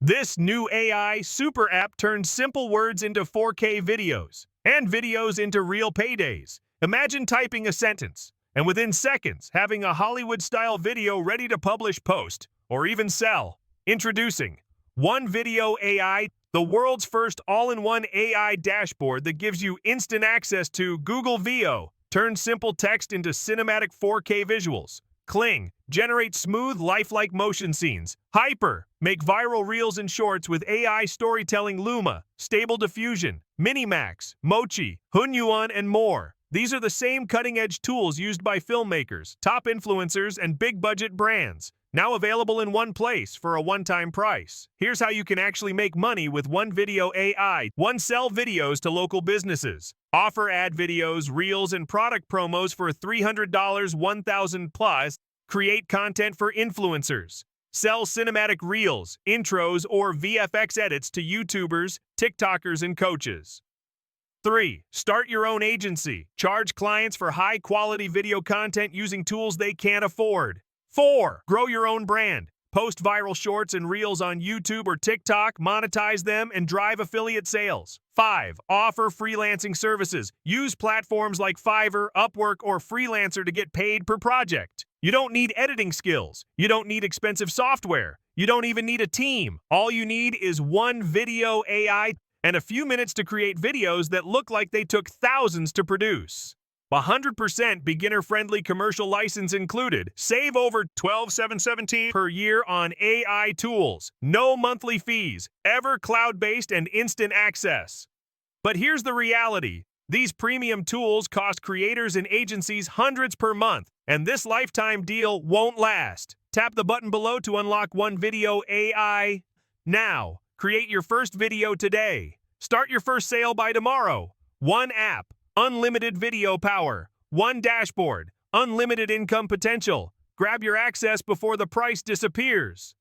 This new AI super app turns simple words into 4K videos and videos into real paydays. Imagine typing a sentence and within seconds having a Hollywood-style video ready to publish, post, or even sell. Introducing OneVideo AI, the world's first all-in-one AI dashboard that gives you instant access to Google Veo, turn simple text into cinematic 4K visuals. Kling, generate smooth, lifelike motion scenes. Haiper, make viral reels and shorts with AI storytelling. Luma, stable diffusion. MiniMax, Mochi, Hunyuan, and more. These are the same cutting-edge tools used by filmmakers, top influencers, and big-budget brands. Now available in one place for a one-time price. Here's how you can actually make money with OneVideo AI. Sell videos to local businesses. Offer ad videos, reels, and product promos for $300, $1,000 plus. Create content for influencers. Sell cinematic reels, intros, or VFX edits to YouTubers, TikTokers, and coaches. 3. Start your own agency. Charge clients for high-quality video content using tools they can't afford. 4. Grow your own brand. Post viral shorts and reels on YouTube or TikTok, monetize them, and drive affiliate sales. 5. Offer freelancing services. Use platforms like Fiverr, Upwork, or Freelancer to get paid per project. You don't need editing skills. You don't need expensive software. You don't even need a team. All you need is OneVideo AI and a few minutes to create videos that look like they took thousands to produce. 100% beginner-friendly commercial license included. Save over $12,717 per year on AI tools. No monthly fees. Ever cloud-based and instant access. But here's the reality. These premium tools cost creators and agencies hundreds per month, and this lifetime deal won't last. Tap the button below to unlock OneVideo AI now. Create your first video today. Start your first sale by tomorrow. One app. Unlimited video power. One dashboard. Unlimited income potential. Grab your access before the price disappears.